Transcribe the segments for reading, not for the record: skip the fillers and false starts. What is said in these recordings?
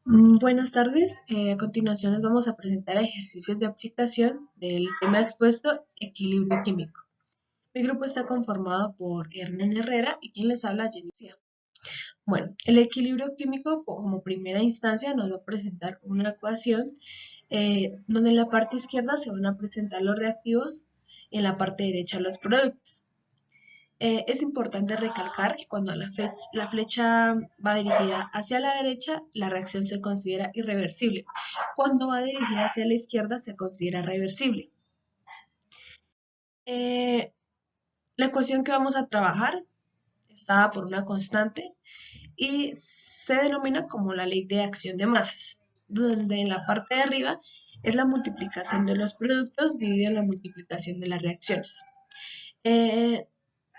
Buenas tardes. A continuación les vamos a presentar ejercicios de aplicación del tema expuesto, equilibrio químico. Mi grupo está conformado por Hernán Herrera y quien les habla, Jenny García. Bueno, el equilibrio químico como primera instancia nos va a presentar una ecuación donde en la parte izquierda se van a presentar los reactivos y en la parte derecha los productos. Es importante recalcar que cuando la flecha va dirigida hacia la derecha, la reacción se considera irreversible. Cuando va dirigida hacia la izquierda, se considera reversible. Eh, la ecuación que vamos a trabajar está dada por una constante y se denomina como la ley de acción de masas, donde en la parte de arriba es la multiplicación de los productos dividido en la multiplicación de las reacciones. Eh,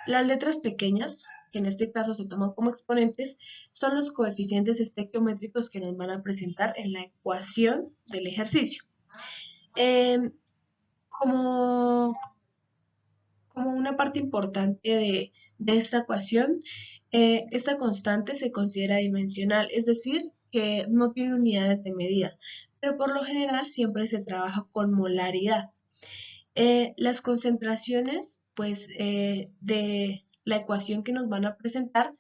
Las letras pequeñas, que en este caso se toman como exponentes, son los coeficientes estequiométricos que nos van a presentar en la ecuación del ejercicio. Eh, como, como una parte importante de esta ecuación, esta constante se considera dimensional, es decir, que no tiene unidades de medida, pero por lo general siempre se trabaja con molaridad. Las concentraciones, pues, de la ecuación que nos van a presentar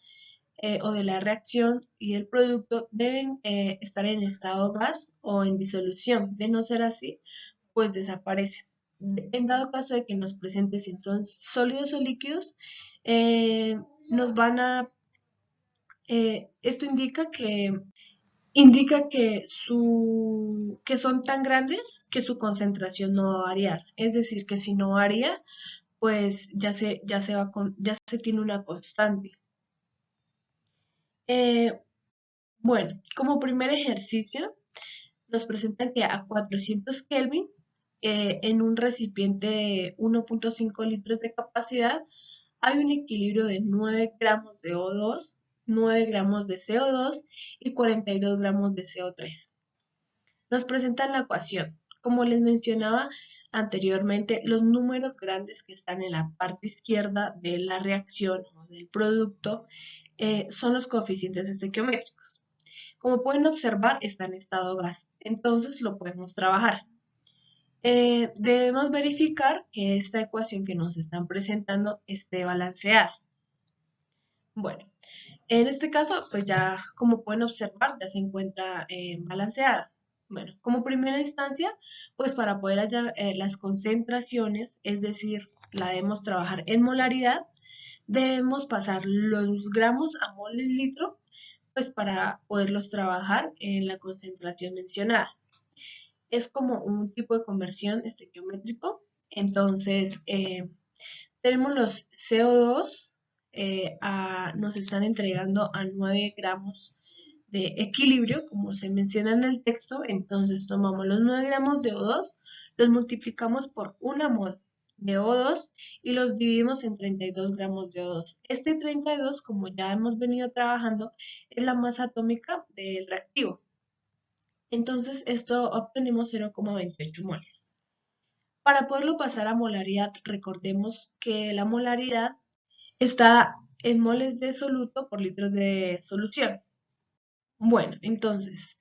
o de la reacción y del producto deben estar en estado gas o en disolución. De no ser así, pues desaparecen. En dado caso de que nos presente si son sólidos o líquidos, eh, nos van a... esto indica que son tan grandes que su concentración no va a variar. Es decir, que si no varía, pues ya se tiene una constante. Eh, bueno, como primer ejercicio, nos presentan que a 400 Kelvin, en un recipiente de 1.5 litros de capacidad, hay un equilibrio de 9 gramos de O2, 9 gramos de CO2 y 42 gramos de CO3. Nos presentan la ecuación. Como les mencionaba anteriormente, los números grandes que están en la parte izquierda de la reacción o del producto son los coeficientes estequiométricos. Como pueden observar, está en estado gas, entonces lo podemos trabajar. Debemos verificar que esta ecuación que nos están presentando esté balanceada. Bueno, en este caso, pues ya como pueden observar, ya se encuentra balanceada. Bueno, como primera instancia, pues para poder hallar las concentraciones, es decir, la debemos trabajar en molaridad, debemos pasar los gramos a moles litro, pues para poderlos trabajar en la concentración mencionada. Es como un tipo de conversión estequiométrico. Entonces, tenemos los CO2, nos están entregando a 9 gramos de equilibrio, como se menciona en el texto. Entonces tomamos los 9 gramos de O2, los multiplicamos por 1 mol de O2 y los dividimos en 32 gramos de O2. Este 32, como ya hemos venido trabajando, es la masa atómica del reactivo. Entonces esto obtenemos 0,28 moles. Para poderlo pasar a molaridad, recordemos que la molaridad está en moles de soluto por litros de solución. Bueno, entonces,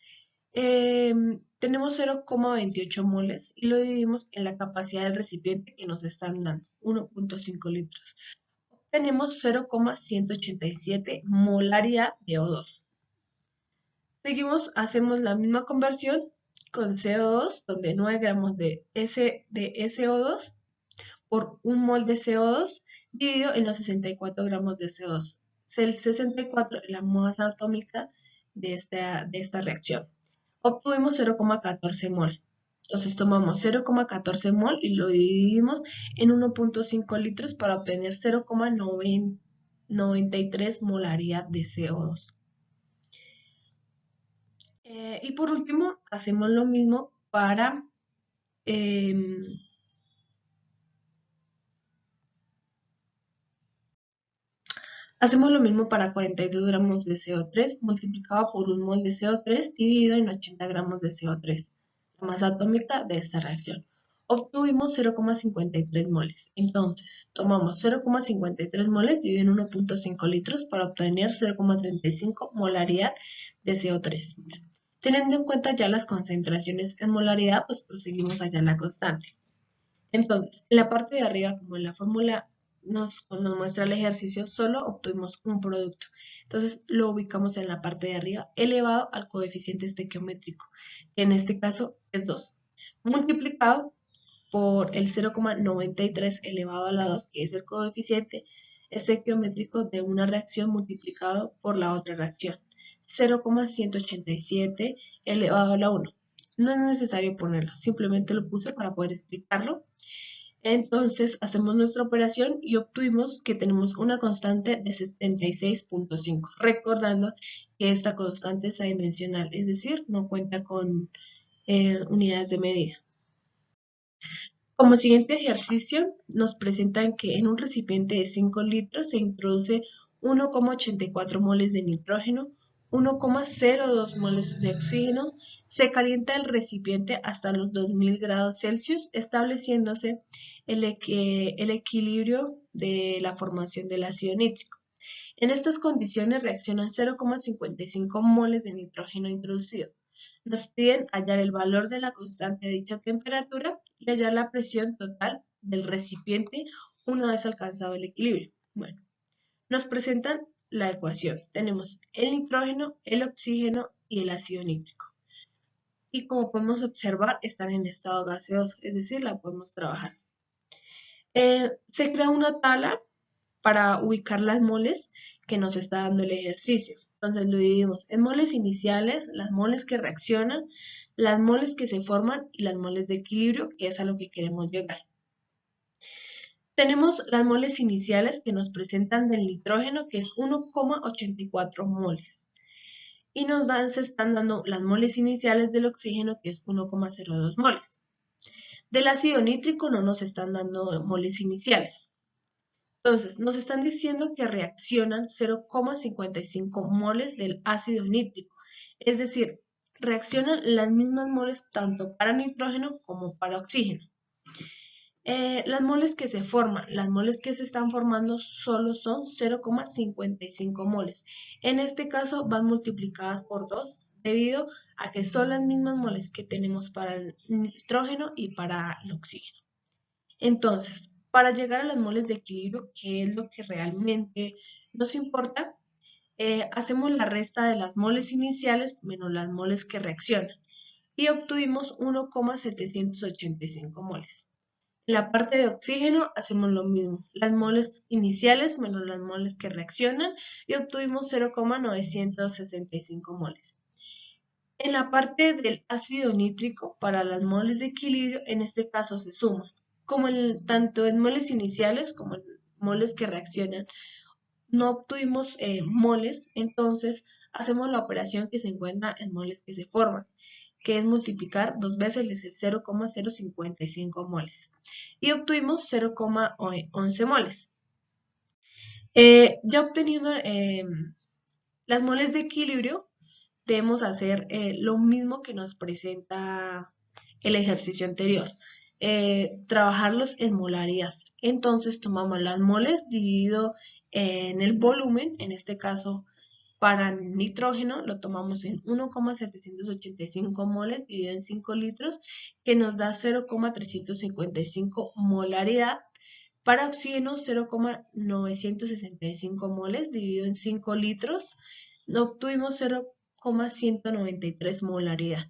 tenemos 0,28 moles y lo dividimos en la capacidad del recipiente que nos están dando, 1.5 litros. Tenemos 0,187 molaridad de O2. Seguimos, hacemos la misma conversión con CO2, donde 9 gramos de SO2 por 1 mol de CO2 dividido en los 64 gramos de CO2. El 64 es la masa atómica de esta reacción. Obtuvimos 0,14 mol. Entonces tomamos 0,14 mol y lo dividimos en 1.5 litros para obtener 0,93 molaridad de CO2. Y por último, hacemos lo mismo para hacemos lo mismo para 42 gramos de CO3 multiplicado por 1 mol de CO3 dividido en 80 gramos de CO3, la masa atómica de esta reacción. Obtuvimos 0,53 moles. Entonces, tomamos 0,53 moles dividido en 1.5 litros para obtener 0,35 molaridad de CO3. Teniendo en cuenta ya las concentraciones en molaridad, pues proseguimos allá en la constante. Entonces, en la parte de arriba, como en la fórmula nos muestra el ejercicio, solo obtuvimos un producto. Entonces, lo ubicamos en la parte de arriba, elevado al coeficiente estequiométrico, que en este caso es 2, multiplicado por el 0,93 elevado a la 2, que es el coeficiente estequiométrico de una reacción multiplicado por la otra reacción, 0,187 elevado a la 1. No es necesario ponerlo, simplemente lo puse para poder explicarlo. Entonces hacemos nuestra operación y obtuvimos que tenemos una constante de 76.5, recordando que esta constante es adimensional, es decir, no cuenta con unidades de medida. Como siguiente ejercicio, nos presentan que en un recipiente de 5 litros se introduce 1,84 moles de nitrógeno, 1,02 moles de oxígeno, se calienta el recipiente hasta los 2000 grados Celsius, estableciéndose el equilibrio de la formación del ácido nítrico. En estas condiciones reaccionan 0,55 moles de nitrógeno introducido. Nos piden hallar el valor de la constante de dicha temperatura y hallar la presión total del recipiente una vez alcanzado el equilibrio. Bueno, nos presentan la ecuación. Tenemos el nitrógeno, el oxígeno y el ácido nítrico. Y como podemos observar, están en estado gaseoso, es decir, la podemos trabajar. Se crea una tabla para ubicar las moles que nos está dando el ejercicio. Entonces lo dividimos en moles iniciales, las moles que reaccionan, las moles que se forman y las moles de equilibrio, que es a lo que queremos llegar. Tenemos las moles iniciales que nos presentan del nitrógeno, que es 1,84 moles. Y se están dando las moles iniciales del oxígeno, que es 1,02 moles. Del ácido nítrico no nos están dando moles iniciales. Entonces, nos están diciendo que reaccionan 0,55 moles del ácido nítrico. Es decir, reaccionan las mismas moles tanto para nitrógeno como para oxígeno. Las moles que se forman, las moles que se están formando solo son 0,55 moles. En este caso van multiplicadas por 2 debido a que son las mismas moles que tenemos para el nitrógeno y para el oxígeno. Entonces, para llegar a las moles de equilibrio, que es lo que realmente nos importa, hacemos la resta de las moles iniciales menos las moles que reaccionan y obtuvimos 1,785 moles. En la parte de oxígeno hacemos lo mismo, las moles iniciales menos las moles que reaccionan y obtuvimos 0,965 moles. En la parte del ácido nítrico, para las moles de equilibrio, en este caso se suman. Como tanto en moles iniciales como en moles que reaccionan, no obtuvimos moles, entonces hacemos la operación que se encuentra en moles que se forman, que es multiplicar 2 veces el 0,055 moles. Y obtuvimos 0,11 moles. Ya obteniendo las moles de equilibrio, debemos hacer lo mismo que nos presenta el ejercicio anterior, trabajarlos en molaridad. Entonces tomamos las moles dividido en el volumen, en este caso para nitrógeno lo tomamos en 1,785 moles dividido en 5 litros, que nos da 0,355 molaridad. Para oxígeno 0,965 moles dividido en 5 litros, obtuvimos 0,193 molaridad.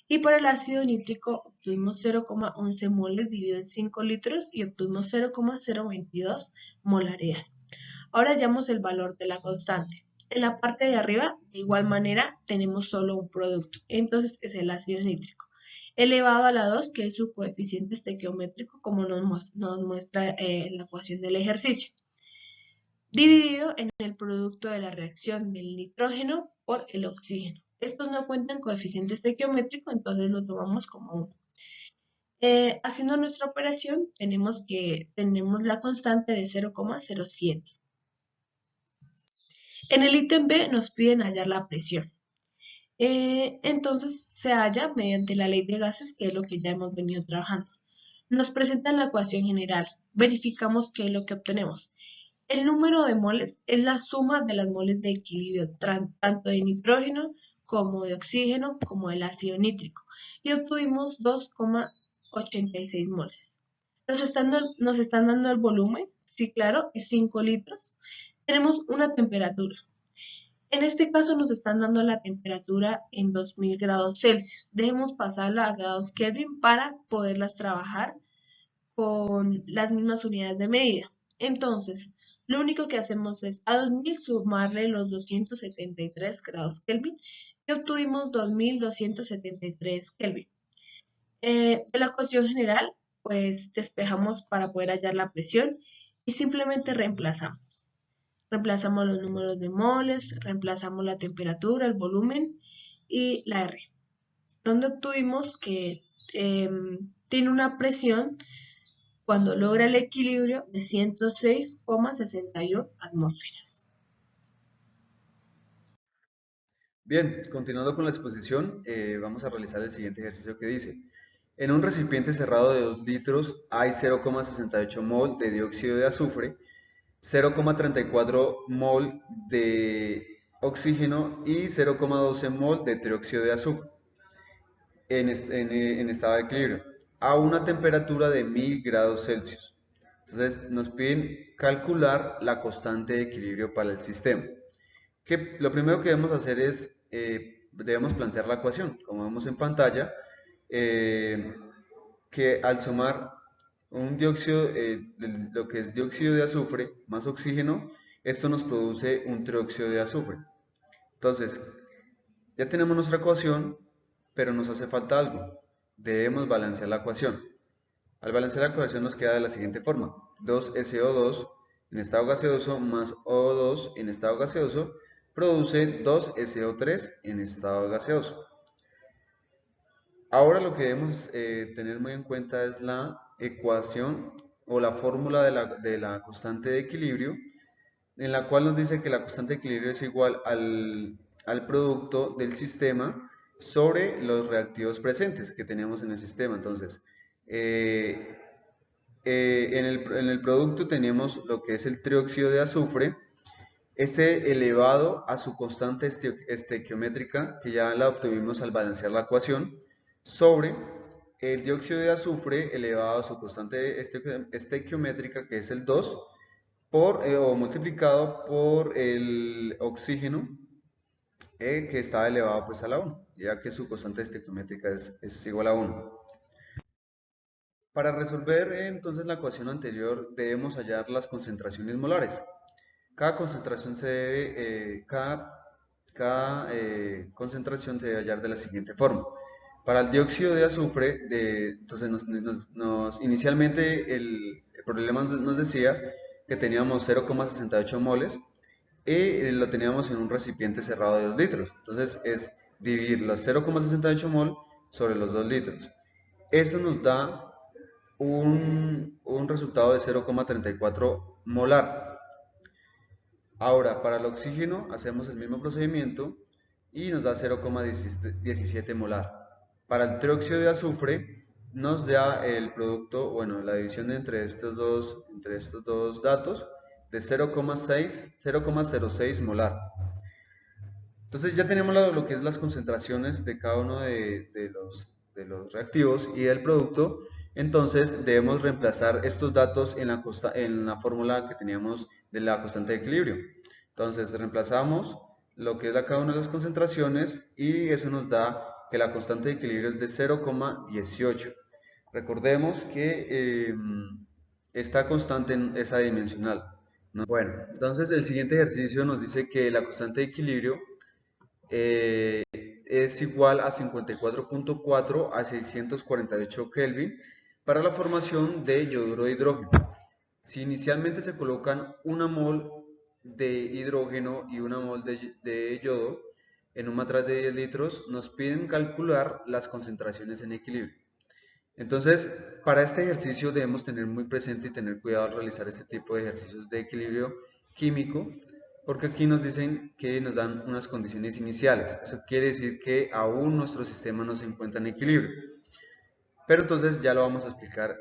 Y para el ácido nítrico obtuvimos 0,11 moles dividido en 5 litros y obtuvimos 0,022 molaridad. Ahora hallamos el valor de la constante. En la parte de arriba, de igual manera, tenemos solo un producto, entonces es el ácido nítrico, elevado a la 2, que es su coeficiente estequiométrico, como nos muestra la ecuación del ejercicio, dividido en el producto de la reacción del nitrógeno por el oxígeno. Estos no cuentan coeficiente estequiométrico, entonces lo tomamos como 1. Haciendo nuestra operación, tenemos la constante de 0,07. En el ítem B nos piden hallar la presión. Entonces se halla mediante la ley de gases, que es lo que ya hemos venido trabajando. Nos presentan la ecuación general. Verificamos qué es lo que obtenemos. El número de moles es la suma de las moles de equilibrio, tanto de nitrógeno como de oxígeno, como del ácido nítrico, y obtuvimos 2,86 moles. Nos están dando el volumen, sí, claro, es 5 litros. Tenemos una temperatura. En este caso nos están dando la temperatura en 2000 grados Celsius. Debemos pasarla a grados Kelvin para poderlas trabajar con las mismas unidades de medida. Entonces, lo único que hacemos es a 2000 sumarle los 273 grados Kelvin y obtuvimos 2273 Kelvin. De la ecuación general, pues despejamos para poder hallar la presión y simplemente reemplazamos. Reemplazamos los números de moles, reemplazamos la temperatura, el volumen y la R, donde obtuvimos que tiene una presión cuando logra el equilibrio de 106,61 atmósferas. Bien, continuando con la exposición, vamos a realizar el siguiente ejercicio que dice: en un recipiente cerrado de 2 litros hay 0,68 mol de dióxido de azufre, 0,34 mol de oxígeno y 0,12 mol de trióxido de azufre en estado de equilibrio a una temperatura de 1000 grados Celsius. Entonces nos piden calcular la constante de equilibrio para el sistema. Lo primero que debemos hacer es, debemos plantear la ecuación, como vemos en pantalla, que al sumar un dióxido, lo que es dióxido de azufre más oxígeno, esto nos produce un trióxido de azufre. Entonces, ya tenemos nuestra ecuación, pero nos hace falta algo. Debemos balancear la ecuación. Al balancear la ecuación nos queda de la siguiente forma: 2SO2 en estado gaseoso más O2 en estado gaseoso produce 2SO3 en estado gaseoso. Ahora lo que debemos tener muy en cuenta es la ecuación o la fórmula de la constante de equilibrio, en la cual nos dice que la constante de equilibrio es igual al producto del sistema sobre los reactivos presentes que tenemos en el sistema. Entonces, en el producto tenemos lo que es el trióxido de azufre, este elevado a su constante estequiométrica, que ya la obtuvimos al balancear la ecuación, sobre el dióxido de azufre elevado a su constante estequiométrica, que es el 2, o multiplicado por el oxígeno, que está elevado pues a la 1, ya que su constante estequiométrica es igual a 1. Para resolver entonces la ecuación anterior debemos hallar las concentraciones molares. Cada concentración concentración se debe hallar de la siguiente forma. Para el dióxido de azufre, entonces inicialmente el problema nos decía que teníamos 0,68 moles y lo teníamos en un recipiente cerrado de 2 litros. Entonces es dividir los 0,68 mol sobre los 2 litros. Eso nos da un resultado de 0,34 molar. Ahora, para el oxígeno hacemos el mismo procedimiento y nos da 0,17 molar. Para el trióxido de azufre nos da el producto, bueno, la división entre estos dos datos de 0,06 molar. Entonces ya tenemos lo que es las concentraciones de cada uno de los reactivos y del producto. Entonces debemos reemplazar estos datos en la fórmula que teníamos de la constante de equilibrio. Entonces reemplazamos lo que es cada una de las concentraciones y eso nos da que la constante de equilibrio es de 0,18. Recordemos que esta constante es adimensional, ¿no? Bueno, entonces el siguiente ejercicio nos dice que la constante de equilibrio es igual a 54.4 a 648 Kelvin para la formación de yoduro de hidrógeno. Si inicialmente se colocan una mol de hidrógeno y una mol de yodo en un matraz de 10 litros, nos piden calcular las concentraciones en equilibrio. Entonces, para este ejercicio debemos tener muy presente y tener cuidado al realizar este tipo de ejercicios de equilibrio químico, porque aquí nos dicen que nos dan unas condiciones iniciales. Eso quiere decir que aún nuestro sistema no se encuentra en equilibrio. Pero entonces ya lo vamos a explicar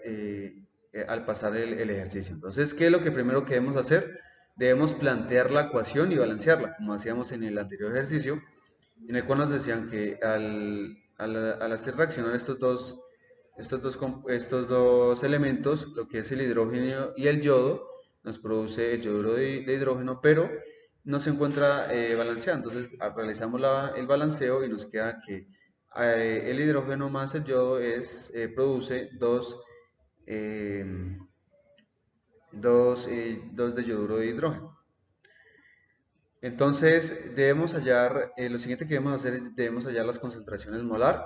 al pasar el ejercicio. Entonces, ¿qué es lo que primero que debemos hacer? Debemos plantear la ecuación y balancearla, como hacíamos en el anterior ejercicio. en el cual nos decían que al hacer reaccionar estos dos elementos, lo que es el hidrógeno y el yodo, nos produce el yoduro de hidrógeno, pero no se encuentra balanceado. Entonces realizamos el balanceo y nos queda que el hidrógeno más el yodo produce eh, dos de yoduro de hidrógeno. Entonces, lo siguiente que debemos hacer es debemos hallar las concentraciones molar.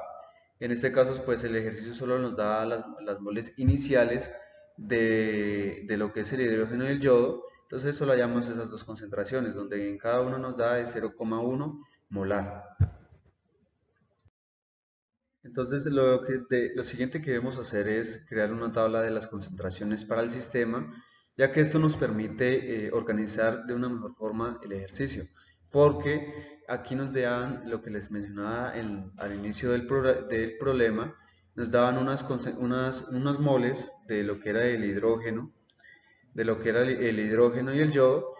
En este caso, pues el ejercicio solo nos da las moles iniciales de lo que es el hidrógeno y el yodo. Entonces, solo hallamos esas dos concentraciones, donde en cada uno nos da de 0,1 molar. Entonces, lo siguiente que debemos hacer es crear una tabla de las concentraciones para el sistema, ya que esto nos permite organizar de una mejor forma el ejercicio, porque aquí nos dan lo que les mencionaba al inicio del problema, nos daban unas moles de lo que era el hidrógeno, el hidrógeno y el yodo,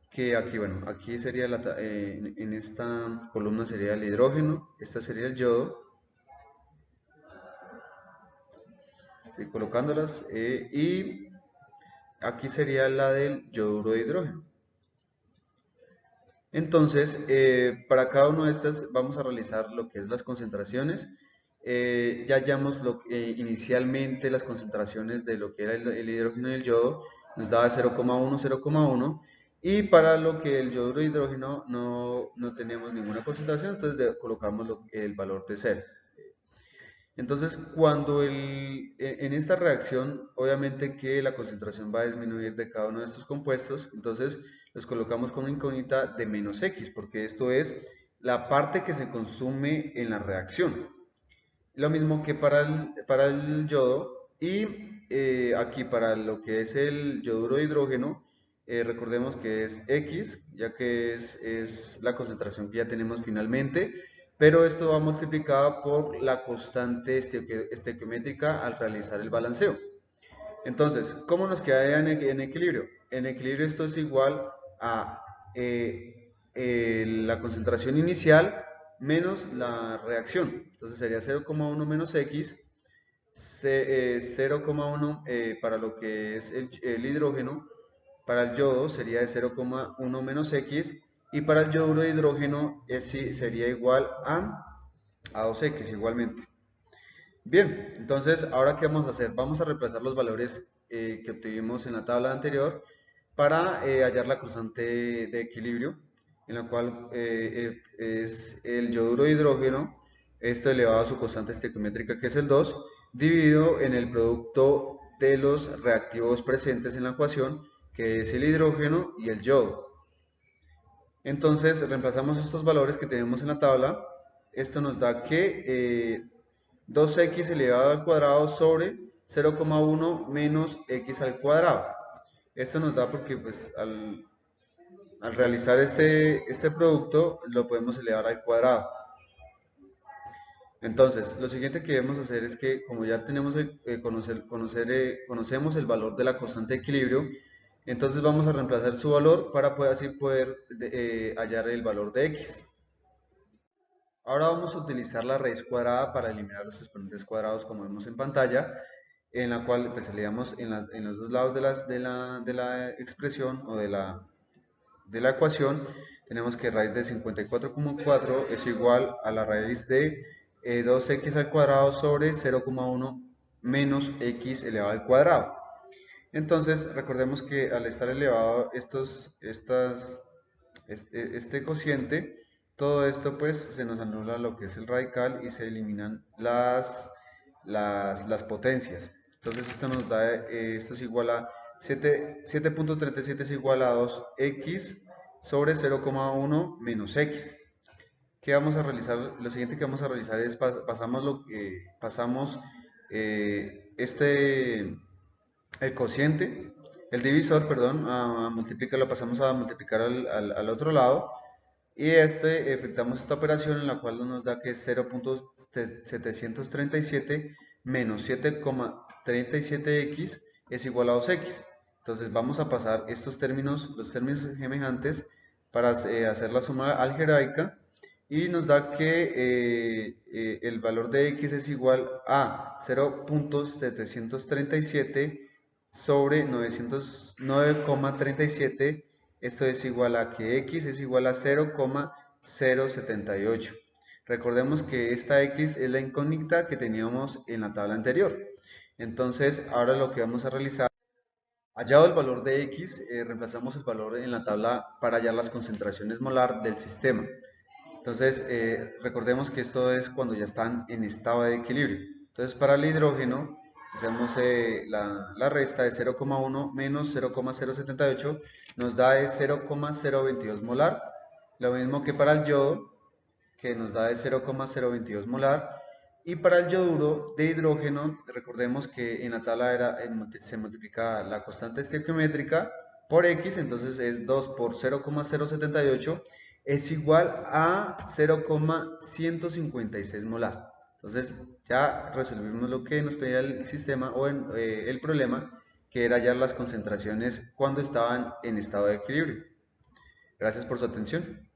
que aquí, bueno, aquí sería en esta columna sería el hidrógeno, esta sería el yodo. Estoy colocándolas y aquí sería la del yoduro de hidrógeno. Entonces, para cada una de estas vamos a realizar lo que es las concentraciones. Ya hallamos inicialmente las concentraciones de lo que era el hidrógeno y el yodo, nos daba 0,1, 0,1. Y para lo que el yoduro de hidrógeno no teníamos ninguna concentración, entonces colocamos el valor de 0. Entonces, en esta reacción, obviamente que la concentración va a disminuir de cada uno de estos compuestos, entonces los colocamos con una incógnita de menos X, porque esto es la parte que se consume en la reacción. Lo mismo que para el yodo, y aquí para lo que es el yoduro de hidrógeno, recordemos que es X, ya que es la concentración que ya tenemos finalmente, pero esto va multiplicado por la constante estequiométrica al realizar el balanceo. Entonces, ¿cómo nos queda en equilibrio? En equilibrio esto es igual a la concentración inicial menos la reacción. Entonces sería 0,1 menos X, 0,1 para lo que es el hidrógeno, para el yodo sería de 0,1 menos X, y para el yoduro de hidrógeno sería igual a 2X igualmente. Bien, entonces, ¿ahora qué vamos a hacer? Vamos a reemplazar los valores que obtuvimos en la tabla anterior para hallar la constante de equilibrio, en la cual es el yoduro de hidrógeno, esto elevado a su constante estequiométrica, que es el 2, dividido en el producto de los reactivos presentes en la ecuación, que es el hidrógeno y el yodo. Entonces, reemplazamos estos valores que tenemos en la tabla. Esto nos da que 2x elevado al cuadrado sobre 0,1 menos x al cuadrado. Esto nos da porque pues, al realizar este producto lo podemos elevar al cuadrado. Entonces, lo siguiente que debemos hacer es que como ya tenemos conocemos el valor de la constante de equilibrio, entonces vamos a reemplazar su valor para así poder hallar el valor de x. Ahora vamos a utilizar la raíz cuadrada para eliminar los exponentes cuadrados como vemos en pantalla, en la cual pues elevamos en los dos lados de la expresión o de la ecuación, tenemos que raíz de 54,4 es igual a la raíz de 2x al cuadrado sobre 0,1 menos x elevado al cuadrado. Entonces recordemos que al estar elevado este cociente, todo esto pues se nos anula lo que es el radical y se eliminan las potencias. Entonces esto nos da, esto es igual a 7.37 es igual a 2x sobre 0,1 menos x. ¿Qué vamos a realizar? Lo siguiente que vamos a realizar es pasamos el cociente, el divisor, perdón, lo pasamos a multiplicar al otro lado, y efectuamos esta operación en la cual nos da que es 0.737 menos 7,37x es igual a 2x. Entonces vamos a pasar los términos semejantes para hacer la suma algebraica, y nos da que el valor de X es igual a 0.737 sobre 909,37. Esto es igual a que X es igual a 0,078. Recordemos que esta X es la incógnita que teníamos en la tabla anterior. Entonces, ahora lo que vamos a realizar, hallado el valor de X, reemplazamos el valor en la tabla para hallar las concentraciones molar del sistema. Entonces, recordemos que esto es cuando ya están en estado de equilibrio. Entonces, para el hidrógeno, hacemos la resta de 0,1 menos 0,078, nos da de 0,022 molar. Lo mismo que para el yodo, que nos da de 0,022 molar. Y para el yoduro de hidrógeno, recordemos que en la tabla se multiplica la constante estequiométrica por X, entonces es 2 por 0,078 es igual a 0,156 molar. Entonces ya resolvimos lo que nos pedía el sistema o el problema, que era hallar las concentraciones cuando estaban en estado de equilibrio. Gracias por su atención.